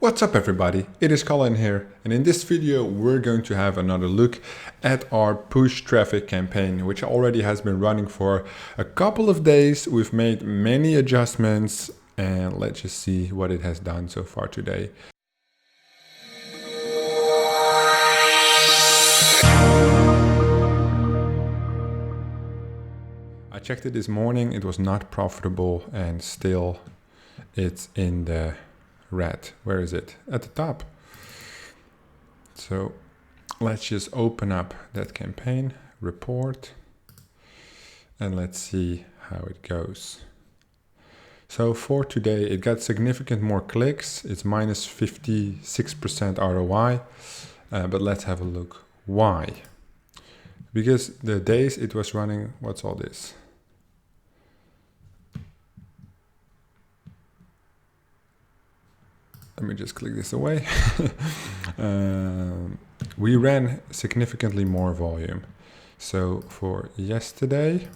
What's up everybody, it is Colin here, and in this video we're going to have another look at our push traffic campaign, which already has been running for a couple of days. We've made many adjustments and let's just see what it has done so far today. I checked it this morning, it was not profitable and still it's in the red. Where is it? At the top. So let's just open up that campaign report and let's see how it goes. So for today it got significant more clicks. It's minus 56% ROI, but let's have a look. Why? Because the days it was running, what's all this? Let me just click this away. We ran significantly more volume. So for yesterday,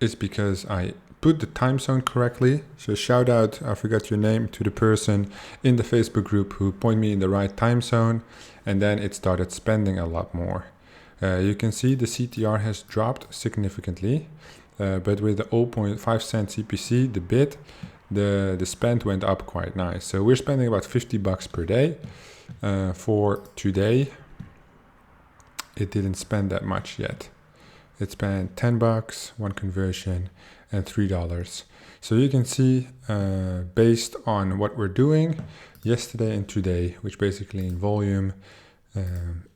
it's because I put the time zone correctly. So shout out, I forgot your name, to the person in the Facebook group who pointed me in the right time zone. And then it started spending a lot more. You can see the CTR has dropped significantly, but with the 0.5 cent CPC, the bid, the spend went up quite nice. So we're spending about $50 per day. For today, it didn't spend that much yet. It spent $10, one conversion, and $3. So you can see, based on what we're doing yesterday and today, which basically in volume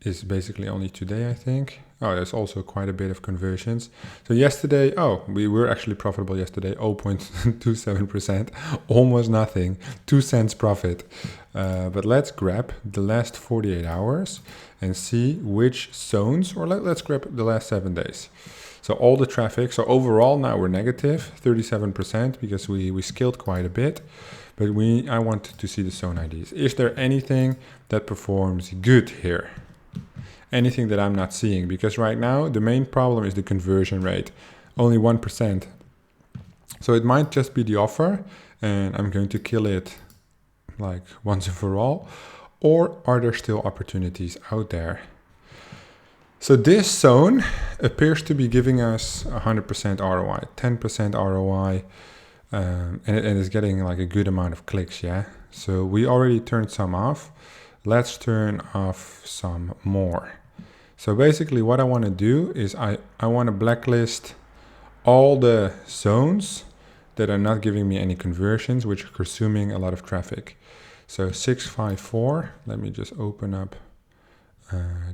is basically only today, I think. Oh, there's also quite a bit of conversions. So yesterday, we were actually profitable yesterday, 0.27%, almost nothing, 2 cents profit. But let's grab the last 48 hours and see which zones, or let's grab the last 7 days. So all the traffic, so overall now we're negative 37% because we scaled quite a bit. But I want to see the zone IDs. Is there anything that performs good here? Anything that I'm not seeing? Because right now the main problem is the conversion rate, only 1%. So it might just be the offer and I'm going to kill it like once and for all. Or are there still opportunities out there? So this zone appears to be giving us 100% ROI, 10% ROI. And it's getting like a good amount of clicks, yeah? So we already turned some off. Let's turn off some more. So basically what I want to do is I want to blacklist all the zones that are not giving me any conversions, which are consuming a lot of traffic. So 654, let me just open up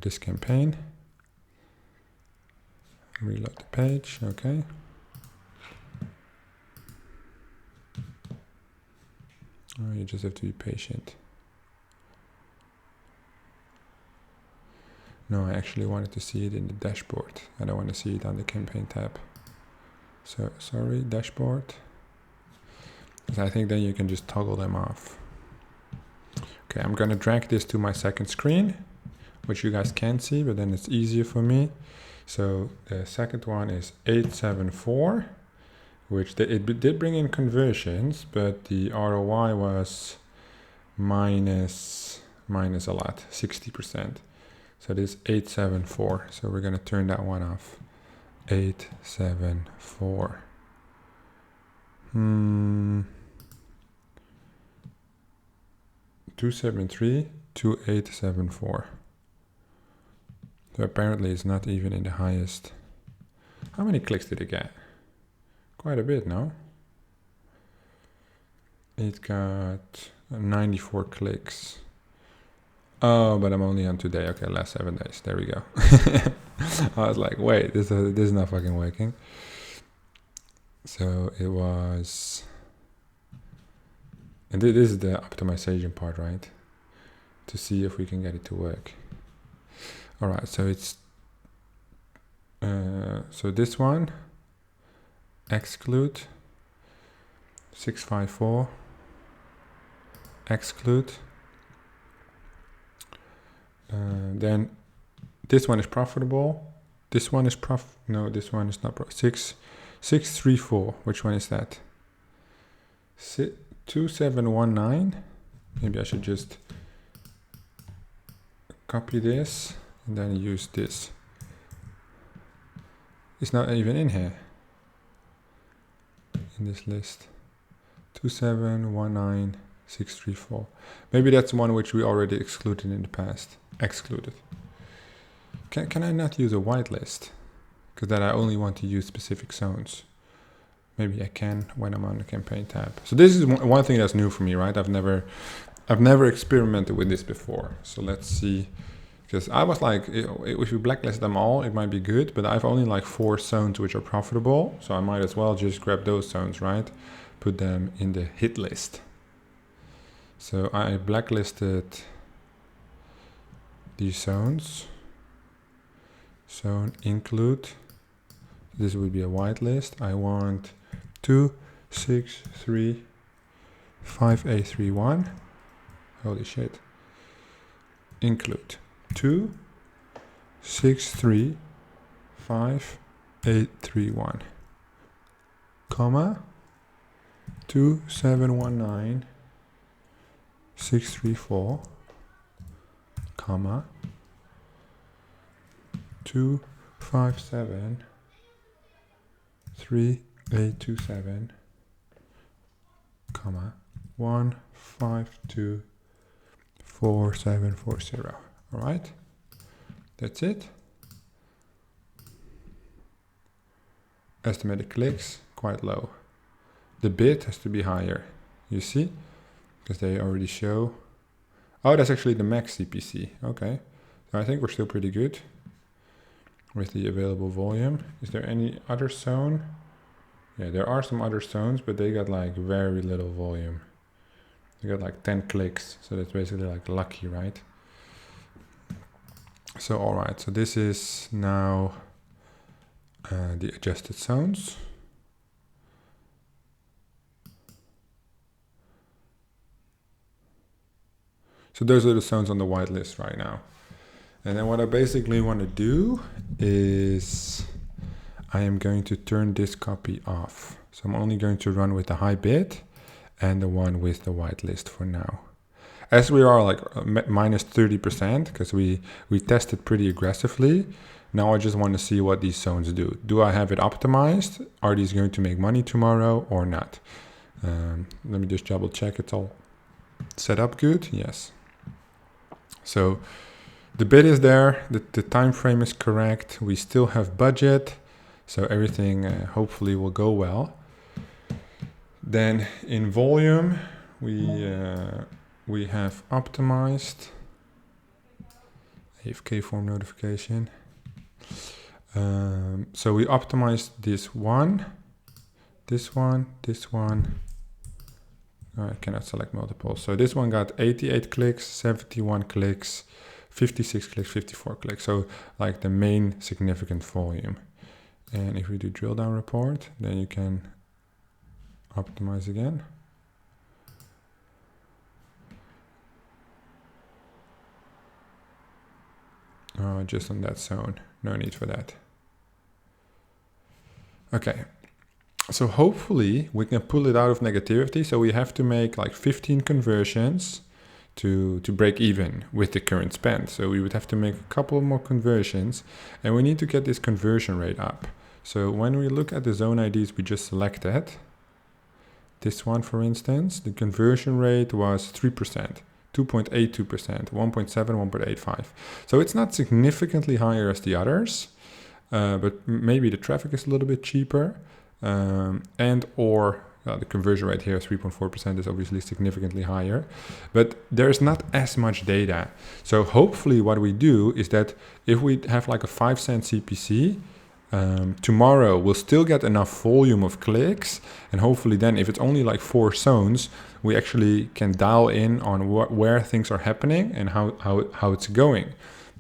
this campaign. Reload the page, okay. Oh, you just have to be patient. No, I actually wanted to see it in the dashboard. I don't want to see it on the campaign tab. So, sorry, dashboard. Because I think then you can just toggle them off. Okay, I'm going to drag this to my second screen, which you guys can't see, but then it's easier for me. So the second one is 874. Which it did bring in conversions, but the ROI was minus a lot, 60%. So this 874. So we're gonna turn that one off. 874. 273, 2874. So apparently it's not even in the highest. How many clicks did it get? Quite a bit, no? It got 94 clicks. Oh, but I'm only on today. Okay, last 7 days. There we go. I was like, wait, this is not fucking working. So it was... And this is the optimization part, right? To see if we can get it to work. All right, so it's... so this one... exclude 654 exclude then this one is profitable, this one is no, this one is not 634. Which one is that? 2719. Maybe I should just copy this and then use this. It's not even in here, in this list. 2719634. Maybe that's one which we already excluded in the past. Excluded. Can I not use a whitelist? Because then I only want to use specific zones. Maybe I can when I'm on the campaign tab. So this is one thing that's new for me, right? I've never experimented with this before. So let's see. Because I was like, if you blacklist them all, it might be good, but I've only like 4 zones which are profitable. So I might as well just grab those zones, right? Put them in the hit list. So I blacklisted these zones. Zone include. This would be a whitelist. I want 2635831. Holy shit. Include 2635831, comma 2719634, comma 2573827, comma 1524740. All right, that's it. Estimated clicks, quite low. The bid has to be higher, you see, because they already show. Oh, that's actually the max CPC. Okay, so I think we're still pretty good with the available volume. Is there any other zone? Yeah, there are some other zones, but they got like very little volume. They got like 10 clicks, so that's basically like lucky, right? So all right, so this is now the adjusted zones. So those are the zones on the whitelist right now. And then what I basically want to do is I am going to turn this copy off. So I'm only going to run with the high bid and the one with the whitelist for now. As we are like minus 30%, because we tested pretty aggressively. Now I just want to see what these zones do. Do I have it optimized? Are these going to make money tomorrow or not? Let me just double check it's all set up good. Yes. So the bid is there, the time frame is correct, we still have budget, so everything hopefully will go well. Then in volume, we have optimized AFK form notification. So we optimized this one. I cannot select multiple. So this one got 88 clicks, 71 clicks, 56 clicks, 54 clicks. So like the main significant volume. And if we do drill down report, then you can optimize again. Just on that zone, no need for that. Okay, so hopefully we can pull it out of negativity. So we have to make like 15 conversions to break even with the current spend. So we would have to make a couple more conversions and we need to get this conversion rate up. So when we look at the zone IDs we just selected, this one for instance, the conversion rate was 3%. 2.82%, 1.7, 1.85. So it's not significantly higher as the others, but maybe the traffic is a little bit cheaper, and or the conversion rate here, 3.4%, is obviously significantly higher, but there's not as much data. So hopefully what we do is that if we have like a 5-cent CPC, tomorrow we'll still get enough volume of clicks, and hopefully then if it's only like 4 zones, we actually can dial in on where things are happening and how it's going,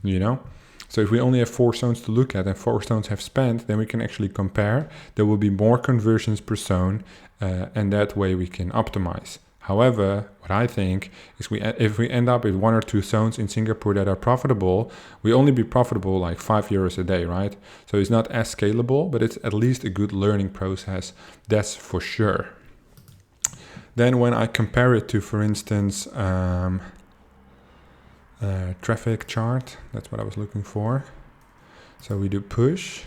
you know. So if we only have 4 zones to look at and 4 zones have spent, then we can actually compare. There will be more conversions per zone, and that way we can optimize. However, what I think is if we end up with 1 or 2 zones in Singapore that are profitable, we only be profitable like €5 a day, right? So it's not as scalable, but it's at least a good learning process, that's for sure. Then when I compare it to, for instance, traffic chart, that's what I was looking for. So we do push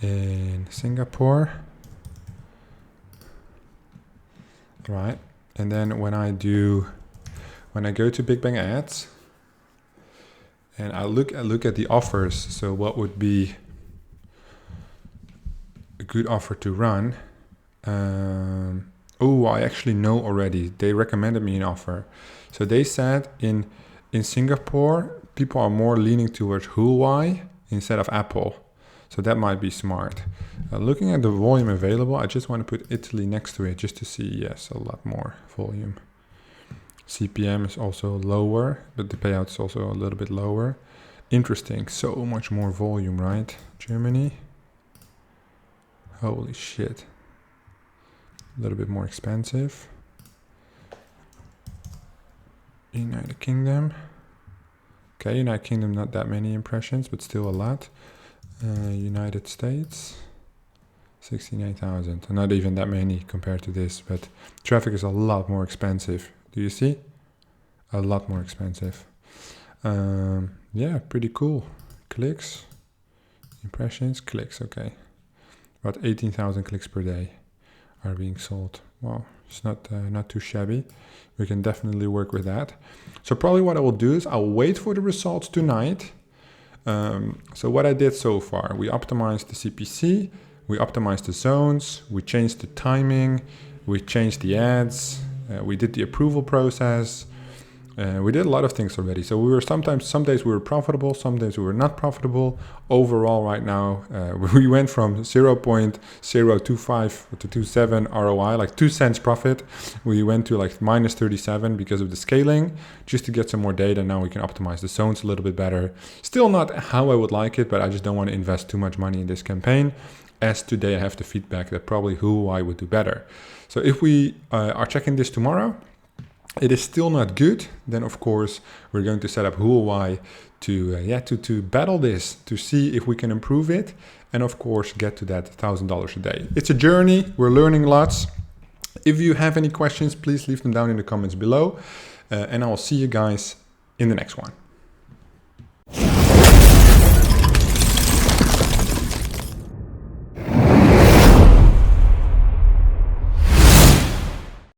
in Singapore, right? And then when I go to Big Bang Ads and I look at the offers, so what would be a good offer to run? Oh, I actually know already. They recommended me an offer. So they said in Singapore, people are more leaning towards Huawei instead of Apple. So that might be smart. Looking at the volume available, I just want to put Italy next to it just to see, yes, a lot more volume. CPM is also lower, but the payout is also a little bit lower. Interesting, so much more volume, right? Germany. Holy shit. A little bit more expensive. United Kingdom. Okay, United Kingdom, not that many impressions, but still a lot. United States, 69,000. Not even that many compared to this, but traffic is a lot more expensive. Do you see? A lot more expensive. Yeah, pretty cool. Clicks, impressions, clicks, okay. About 18,000 clicks per day are being sold. Wow, it's not too shabby. We can definitely work with that. So probably what I will do is I'll wait for the results tonight. So what I did so far, we optimized the CPC, we optimized the zones, we changed the timing, we changed the ads, we did the approval process. We did a lot of things already. So we were some days we were profitable, some days we were not profitable. Overall right now, we went from 0.025 to 27 ROI, like 2 cents profit. We went to like minus 37 because of the scaling, just to get some more data. Now we can optimize the zones a little bit better. Still not how I would like it, but I just don't want to invest too much money in this campaign. As today I have the feedback that probably Huawei would do better. So if we are checking this tomorrow, it is still not good, then of course we're going to set up Huawei to battle this, to see if we can improve it, and of course get to that $1,000 a day. It's a journey, we're learning lots. If you have any questions, please leave them down in the comments below, and I will see you guys in the next one.